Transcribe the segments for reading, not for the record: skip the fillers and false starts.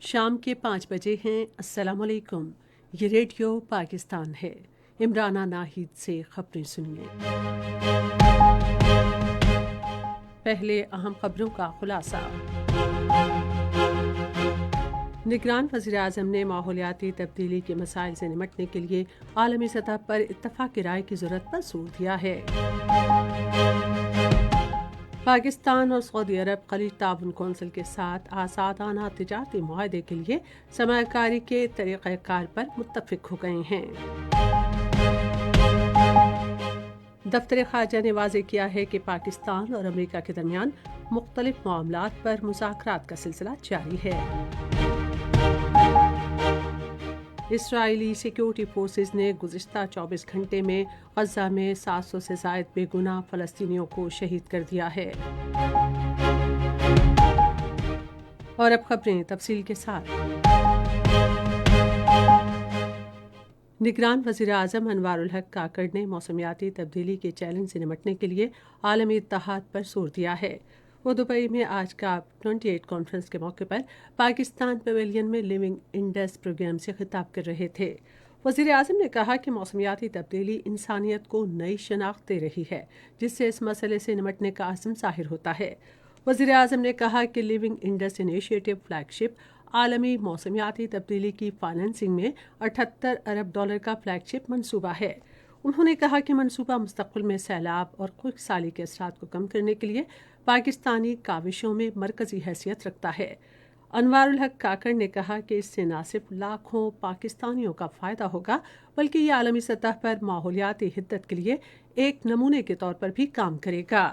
شام کے 5 بجے ہیں۔ السلام علیکم، یہ ریڈیو پاکستان ہے۔ عمرانہ ناہید سے خبریں سنیے۔ پہلے اہم خبروں کا خلاصہ۔ نگران وزیراعظم نے ماحولیاتی تبدیلی کے مسائل سے نمٹنے کے لیے عالمی سطح پر اتفاق رائے کی ضرورت پر زور دیا ہے۔ پاکستان اور سعودی عرب خلیج تعاون کونسل کے ساتھ آزادانہ تجارتی معاہدے کے لیے سرمایہ کاری کے طریقہ کار پر متفق ہو گئے ہیں۔ دفتر خارجہ نے واضح کیا ہے کہ پاکستان اور امریکہ کے درمیان مختلف معاملات پر مذاکرات کا سلسلہ جاری ہے۔ اسرائیلی سیکیورٹی فورسز نے گزشتہ 24 گھنٹے میں غزہ میں 700 سے زائد بے گناہ فلسطینیوں کو شہید کر دیا ہے۔ اور اب خبریں تفصیل کے ساتھ۔ نگران وزیر اعظم انوار الحق کاکڑ نے موسمیاتی تبدیلی کے چیلنج سے نمٹنے کے لیے عالمی اتحاد پر زور دیا ہے۔ وہ دبئی میں آج COP 28 کانفرنس کے موقع پر پاکستان پیویلین میں لیونگ انڈس پروگرام سے خطاب کر رہے تھے۔ وزیر اعظم نے کہا کہ موسمیاتی تبدیلی انسانیت کو نئی شناخت دے رہی ہے، جس سے اس مسئلے سے نمٹنے کا عزم ظاہر ہوتا ہے۔ وزیر اعظم نے کہا کہ لیونگ انڈس انیشیٹو فلیگ شپ عالمی موسمیاتی تبدیلی کی فائنانسنگ میں $78 ارب کا فلیگ شپ منصوبہ ہے۔ انہوں نے کہا کہ منصوبہ مستقبل میں سیلاب اور خشک سالی کے اثرات کو کم کرنے کے لیے پاکستانی کاوشوں میں مرکزی حیثیت رکھتا ہے۔ انوار الحق کاکڑ نے کہا کہ اس سے نہ صرف لاکھوں پاکستانیوں کا فائدہ ہوگا بلکہ یہ عالمی سطح پر ماحولیاتی حدت کے لیے ایک نمونے کے طور پر بھی کام کرے گا۔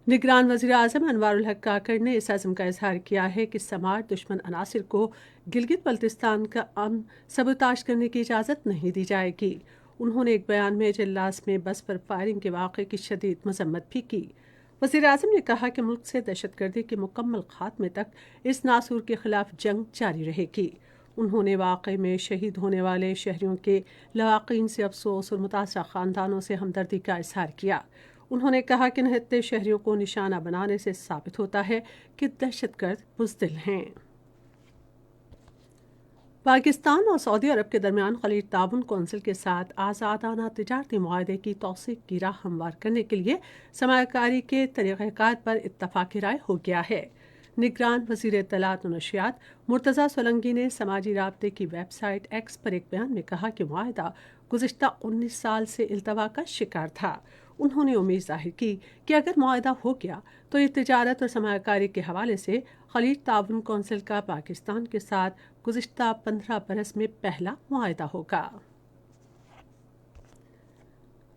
نگران وزیر اعظم انوار الحق کاکڑ نے اس عزم کا اظہار کیا ہے کہ سماج دشمن عناصر کو گلگت بلتستان کا امن سبوتاژ کرنے کی اجازت نہیں دی جائے گی۔ انہوں نے ایک بیان میں اجلاس میں بس پر فائرنگ کے واقعے کی شدید مذمت بھی کی۔ وزیر اعظم نے کہا کہ ملک سے دہشت گردی کے مکمل خاتمے تک اس ناسور کے خلاف جنگ جاری رہے گی۔ انہوں نے واقعے میں شہید ہونے والے شہریوں کے لواحقین سے افسوس اور متاثرہ خاندانوں سے ہمدردی کا اظہار کیا۔ انہوں نے کہا کہ نہتے شہریوں کو نشانہ بنانے سے ثابت ہوتا ہے کہ دہشت گرد بزدل ہیں۔ پاکستان اور سعودی عرب کے درمیان خلیج تعاون کونسل کے ساتھ آزادانہ تجارتی معاہدے کی توثیق کی راہ ہموار کرنے کے لیے سرمایہ کاری کے طریقہ کار پر اتفاق رائے ہو گیا ہے۔ نگران وزیر اطلاعات و نشریات مرتضیٰ سولنگی نے سماجی رابطے کی ویب سائٹ ایکس پر ایک بیان میں کہا کہ معاہدہ گزشتہ 19 سال سے التوا کا شکار تھا۔ انہوں نے امید ظاہر کی کہ اگر معاہدہ ہو گیا تو یہ تجارت اور سرمایہ کاری کے حوالے سے خلیج تعاون کونسل کا پاکستان کے ساتھ گزشتہ 15 برس میں پہلا معاہدہ ہوگا۔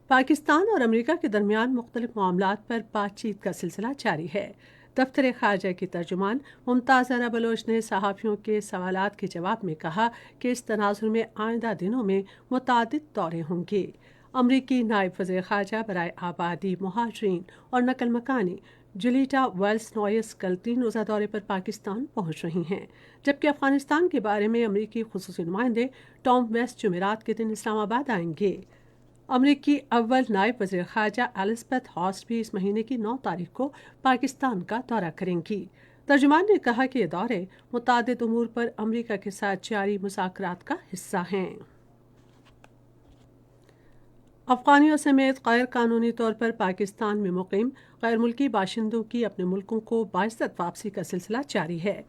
پاکستان اور امریکہ کے درمیان مختلف معاملات پر بات چیت کا سلسلہ جاری ہے۔ دفتر خارجہ کی ترجمان ممتاز ارا بلوچ نے صحافیوں کے سوالات کے جواب میں کہا کہ اس تناظر میں آئندہ دنوں میں متعدد دورے ہوں گے۔ امریکی نائب وزیر خارجہ برائے آبادی، مہاجرین اور نقل مکانی جولیٹا ویلس نوئس کل 3 روزہ دورے پر پاکستان پہنچ رہی ہیں، جبکہ افغانستان کے بارے میں امریکی خصوصی نمائندے ٹام ویسٹ جمعرات کے دن اسلام آباد آئیں گے۔ امریکی اول نائب وزیر خارجہ ایلزبتھ ہاس بھی اس مہینے کی 9 تاریخ کو پاکستان کا دورہ کریں گی۔ ترجمان نے کہا کہ یہ دورے متعدد امور پر امریکہ کے ساتھ جاری مذاکرات کا حصہ ہیں۔ افغانیوں سمیت غیر قانونی طور پر پاکستان میں مقیم غیر ملکی باشندوں کی اپنے ملکوں کو باعزت واپسی کا سلسلہ جاری ہے۔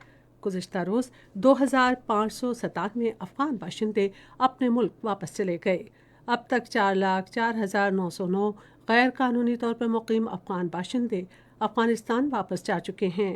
گزشتہ روز 2597 افغان باشندے اپنے ملک واپس چلے گئے۔ اب تک 4,04,909 غیر قانونی طور پر مقیم افغان باشندے افغانستان واپس جا چکے ہیں۔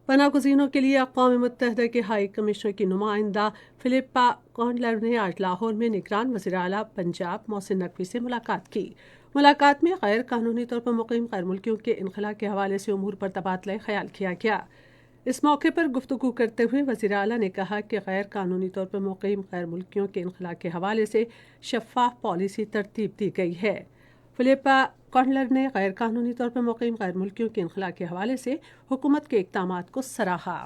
پناہ گزینوں کے لیے اقوام متحدہ کے ہائی کمشنر کی نمائندہ فلپا کونڈلر نے آج لاہور میں نگران وزیر اعلیٰ پنجاب محسن نقوی سے ملاقات کی۔ ملاقات میں غیر قانونی طور پر مقیم غیر ملکیوں کے انخلاء کے حوالے سے امور پر تبادلہ خیال کیا گیا۔ اس موقع پر گفتگو کرتے ہوئے وزیر اعلیٰ نے کہا کہ غیر قانونی طور پر مقیم غیر ملکیوں کے انخلاء کے حوالے سے شفاف پالیسی ترتیب دی گئی ہے۔ فلپا کونڈلر نے غیر قانونی طور پر مقیم غیر ملکیوں کے انخلاء کے حوالے سے حکومت کے اقدامات کو سراہا۔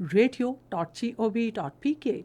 radio.gov.pk